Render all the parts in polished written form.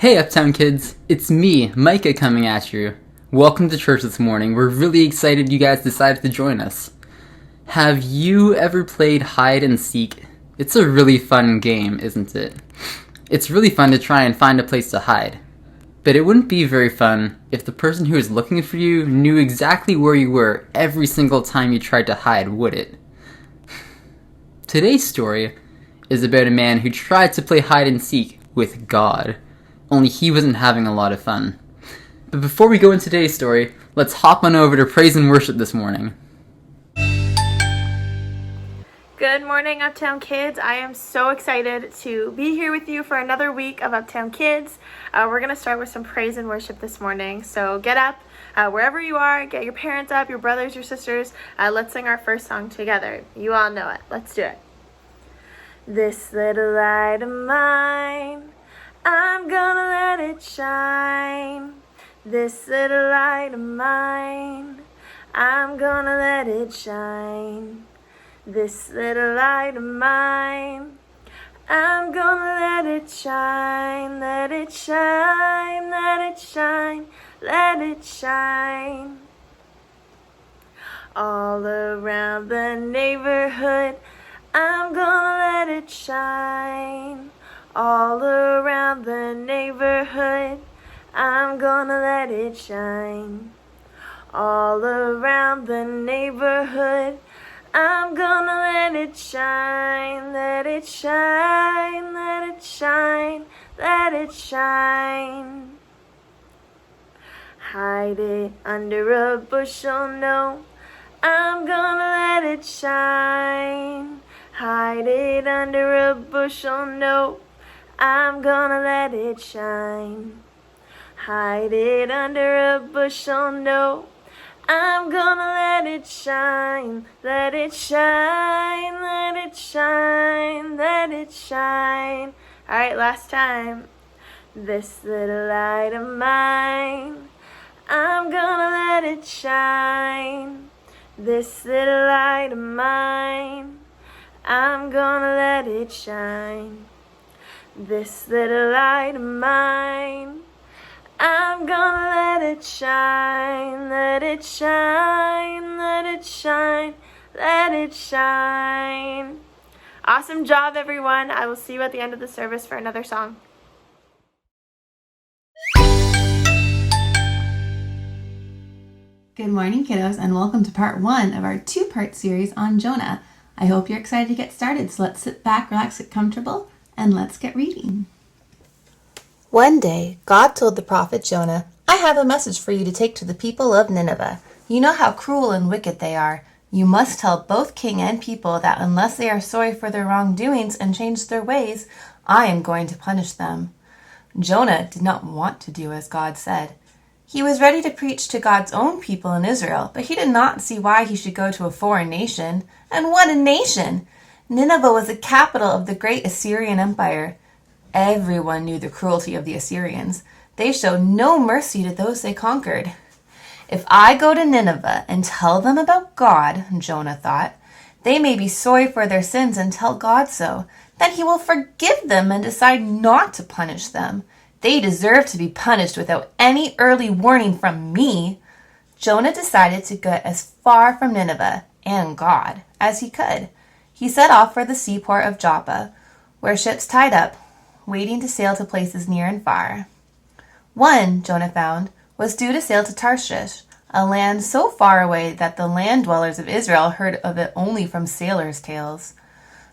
Hey Uptown Kids, it's me, Micah, coming at you. Welcome to church this morning. We're really excited you guys decided to join us. Have you ever played hide and seek? It's a really fun game, isn't it? It's really fun to try and find a place to hide. But it wouldn't be very fun if the person who is looking for you knew exactly where you were every single time you tried to hide, would it? Today's story is about a man who tried to play hide and seek with God. Only he wasn't having a lot of fun. But before we go into today's story, let's hop on over to praise and worship this morning. Good morning, Uptown Kids. I am so excited to be here with you for another week of Uptown Kids. We're going to start with some praise and worship this morning. So get up, wherever you are, get your parents up, your brothers, your sisters. Let's sing our first song together. You all know it. Let's do it. This little light of mine, I'm gonna let it shine. This little light of mine, I'm gonna let it shine. This little light of mine, I'm gonna let it shine. Let it shine, let it shine, let it shine. All around the neighborhood, I'm gonna let it shine. All around the neighborhood, I'm gonna let it shine. All around the neighborhood, I'm gonna let it shine. Let it shine, let it shine, let it shine. Hide it under a bushel, no, I'm gonna let it shine. Hide it under a bushel, no, I'm gonna let it shine. Hide it under a bushel, no, I'm gonna let it shine. Let it shine, let it shine, let it shine. All right, last time. This little light of mine, I'm gonna let it shine. This little light of mine, I'm gonna let it shine. This little light of mine, I'm gonna let it shine. Let it shine, let it shine, let it shine. Awesome job, everyone. I will see you at the end of the service for another song. Good morning, kiddos, and welcome to part 1 of our 2-part series on Jonah. I hope you're excited to get started, so let's sit back, relax, get comfortable, and let's get reading. One day, God told the prophet Jonah, "I have a message for you to take to the people of Nineveh. You know how cruel and wicked they are. You must tell both king and people that unless they are sorry for their wrongdoings and change their ways, I am going to punish them." Jonah did not want to do as God said. He was ready to preach to God's own people in Israel, but he did not see why he should go to a foreign nation. And what a nation! Nineveh was the capital of the great Assyrian Empire. Everyone knew the cruelty of the Assyrians. They showed no mercy to those they conquered. If I go to Nineveh and tell them about God, Jonah thought, they may be sorry for their sins and tell God so. Then he will forgive them and decide not to punish them. They deserve to be punished without any early warning from me. Jonah decided to get as far from Nineveh and God as he could. He set off for the seaport of Joppa, where ships tied up, waiting to sail to places near and far. One, Jonah found, was due to sail to Tarshish, a land so far away that the land dwellers of Israel heard of it only from sailors' tales.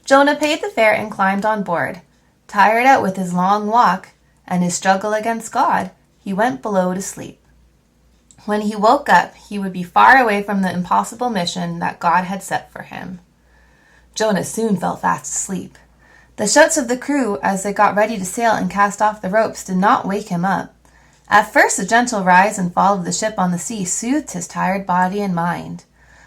Jonah paid the fare and climbed on board. Tired out with his long walk and his struggle against God, he went below to sleep. When he woke up, he would be far away from the impossible mission that God had set for him. Jonah soon fell fast asleep. The shouts of the crew as they got ready to sail and cast off the ropes did not wake him up. At first, the gentle rise and fall of the ship on the sea soothed his tired body and mind.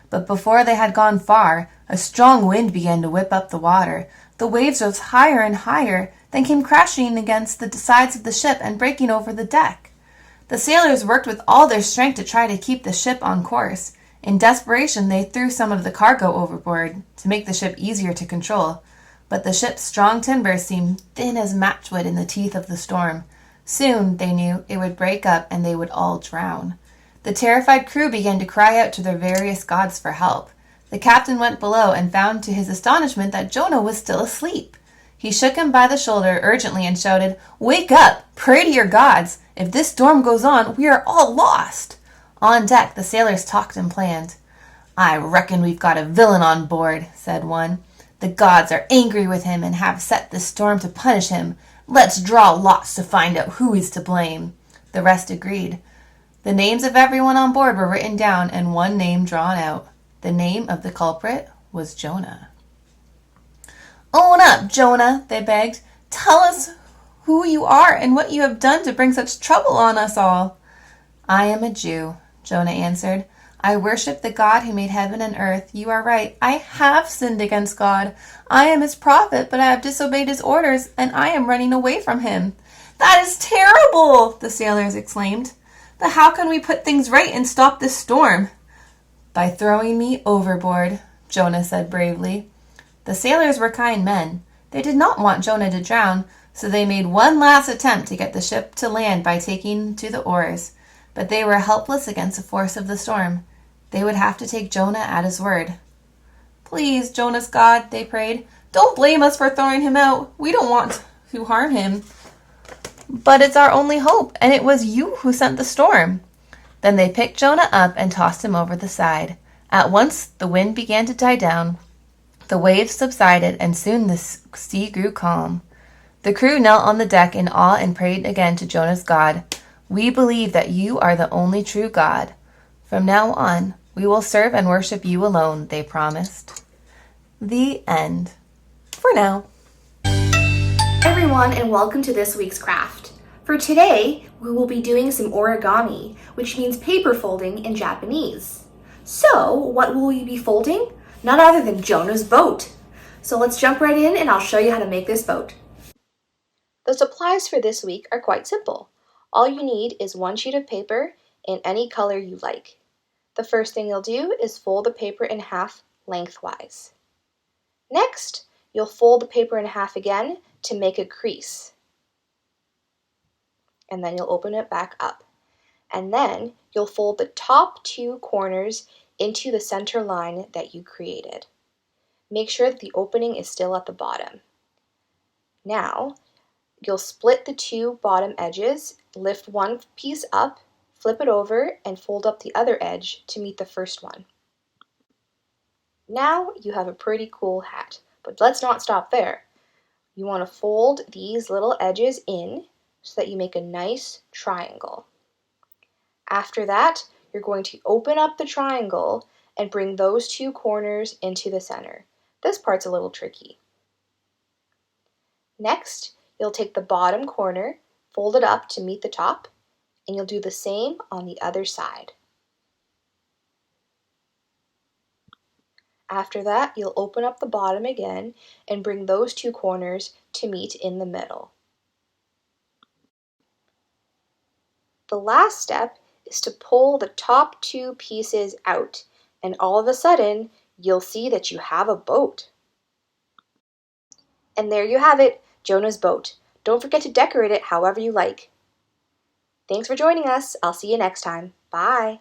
But before they had gone far, a strong wind began to whip up the water. The waves rose higher and higher, then came crashing against the sides of the ship and breaking over the deck. The sailors worked with all their strength to try to keep the ship on course. In desperation, they threw some of the cargo overboard to make the ship easier to control. But the ship's strong timbers seemed thin as matchwood in the teeth of the storm. Soon, they knew, it would break up and they would all drown. The terrified crew began to cry out to their various gods for help. The captain went below and found to his astonishment that Jonah was still asleep. He shook him by the shoulder urgently and shouted, "Wake up! Pray to your gods! If this storm goes on, we are all lost!" On deck, the sailors talked and planned. "I reckon we've got a villain on board," said one. "The gods are angry with him and have set this storm to punish him. Let's draw lots to find out who is to blame." The rest agreed. The names of everyone on board were written down and one name drawn out. The name of the culprit was Jonah. "Own up, Jonah," they begged. "Tell us who you are and what you have done to bring such trouble on us all." "I am a Jew," Jonah answered. "I worship the God who made heaven and earth. You are right. I have sinned against God. I am his prophet, but I have disobeyed his orders, and I am running away from him." "That is terrible," the sailors exclaimed. "But how can we put things right and stop this storm?" "By throwing me overboard," Jonah said bravely. The sailors were kind men. They did not want Jonah to drown, so they made one last attempt to get the ship to land by taking to the oars. But they were helpless against the force of the storm. They would have to take Jonah at his word. "Please, Jonah's God," they prayed, "don't blame us for throwing him out. We don't want to harm him. But it's our only hope, and it was you who sent the storm." Then they picked Jonah up and tossed him over the side. At once the wind began to die down. The waves subsided, and soon the sea grew calm. The crew knelt on the deck in awe and prayed again to Jonah's God. "We believe that you are the only true God. From now on, we will serve and worship you alone," they promised. The end. For now. Everyone, and welcome to this week's craft. For today, we will be doing some origami, which means paper folding in Japanese. So, what will we be folding? None other than Jonah's boat. So let's jump right in and I'll show you how to make this boat. The supplies for this week are quite simple. All you need is one sheet of paper in any color you like. The first thing you'll do is fold the paper in half lengthwise. Next, you'll fold the paper in half again to make a crease. And then you'll open it back up. And then you'll fold the top two corners into the center line that you created. Make sure that the opening is still at the bottom. Now, you'll split the two bottom edges, lift one piece up, flip it over, and fold up the other edge to meet the first one. Now you have a pretty cool hat, but let's not stop there. You want to fold these little edges in so that you make a nice triangle. After that, you're going to open up the triangle and bring those two corners into the center. This part's a little tricky. Next, you'll take the bottom corner, fold it up to meet the top, and you'll do the same on the other side. After that, you'll open up the bottom again and bring those two corners to meet in the middle. The last step is to pull the top two pieces out, and all of a sudden, you'll see that you have a boat. And there you have it, Jonah's boat. Don't forget to decorate it however you like. Thanks for joining us. I'll see you next time. Bye.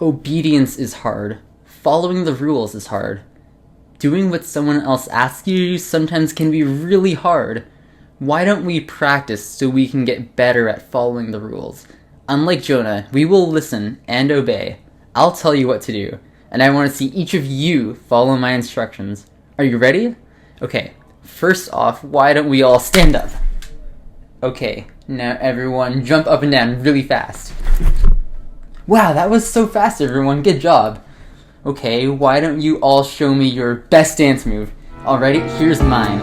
Obedience is hard. Following the rules is hard. Doing what someone else asks you to do sometimes can be really hard. Why don't we practice so we can get better at following the rules? Unlike Jonah, we will listen and obey. I'll tell you what to do, and I want to see each of you follow my instructions. Are you ready? Okay, first off, why don't we all stand up? Okay, now everyone jump up and down really fast. Wow, that was so fast, everyone. Good job. Okay, why don't you all show me your best dance move? Alrighty, here's mine.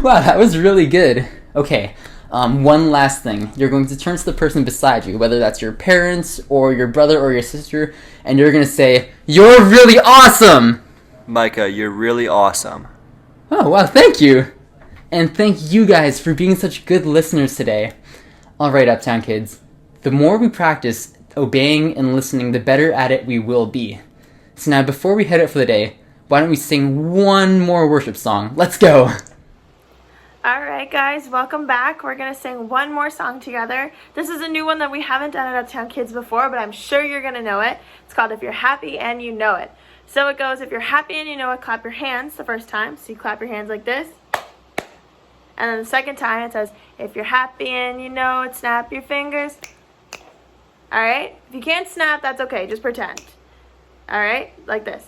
Wow, that was really good. Okay, one last thing. You're going to turn to the person beside you, whether that's your parents or your brother or your sister, and you're going to say, "You're really awesome!" Micah, you're really awesome. Oh, wow, thank you! And thank you guys for being such good listeners today. Alright, Uptown Kids. The more we practice, obeying and listening, the better at it we will be. So now, before we head out for the day, why don't we sing one more worship song? Let's go! Alright guys, welcome back. We're going to sing one more song together. This is a new one that we haven't done at Uptown Kids before, but I'm sure you're going to know it. It's called If You're Happy and You Know It. So it goes, if you're happy and you know it, clap your hands the first time. So you clap your hands like this. And then the second time it says, if you're happy and you know it, snap your fingers. Alright? If you can't snap, that's okay. Just pretend. Alright? Like this.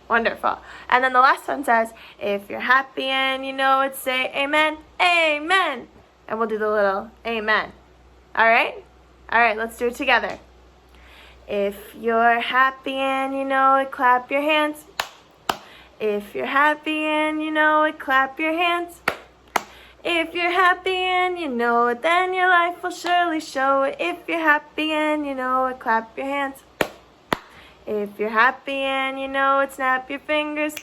Wonderful. And then the last one says, if you're happy and you know it, say amen, amen. And we'll do the little amen. Alright? Alright, let's do it together. If you're happy and you know it, clap your hands. If you're happy and you know it, clap your hands. If you're happy and you know it, then your life will surely show it. If you're happy and you know it, clap your hands. If you're happy and you know it, snap your fingers.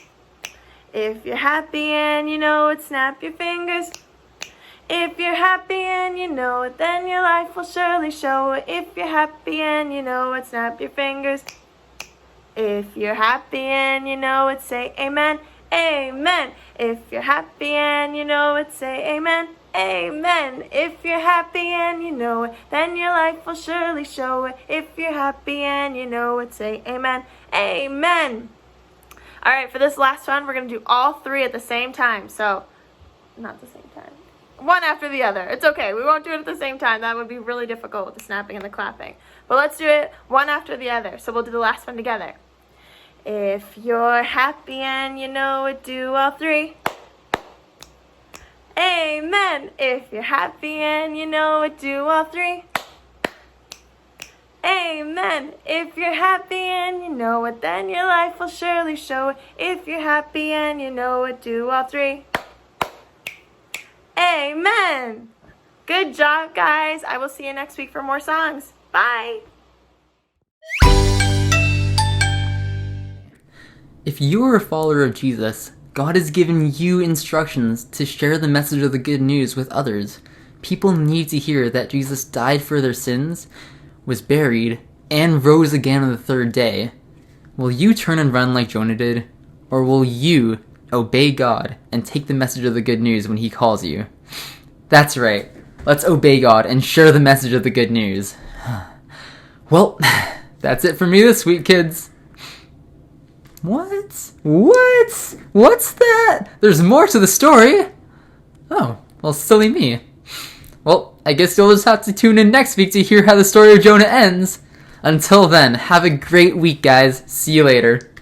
If you're happy and you know it, snap your fingers. If you're happy and you know it, then your life will surely show it. If you're happy and you know it, snap your fingers. If you're happy and you know it, say amen, amen. If you're happy and you know it, say amen, amen. If you're happy and you know it, then your life will surely show it. If you're happy and you know it, say amen, amen. Alright, for this last one, we're going to do all three at the same time. So, not the same time. One after the other. It's okay. We won't do it at the same time. That would be really difficult with the snapping and the clapping. But let's do it one after the other. So we'll do the last one together. If you're happy and you know it, do all three. Amen. If you're happy and you know it, do all three. Amen. If you're happy and you know it, then your life will surely show it. If you're happy and you know it, do all three. Amen. Good job, guys. I will see you next week for more songs. Bye. If you are a follower of Jesus, God has given you instructions to share the message of the good news with others. People need to hear that Jesus died for their sins, was buried, and rose again on the third day. Will you turn and run like Jonah did? Or will you obey God and take the message of the good news when He calls you? That's right. Let's obey God and share the message of the good news. Well, that's it for me this week, kids. What? What's that? There's more to the story. Oh, well, silly me. Well, I guess you'll just have to tune in next week to hear how the story of Jonah ends. Until then, have a great week, guys. See you later.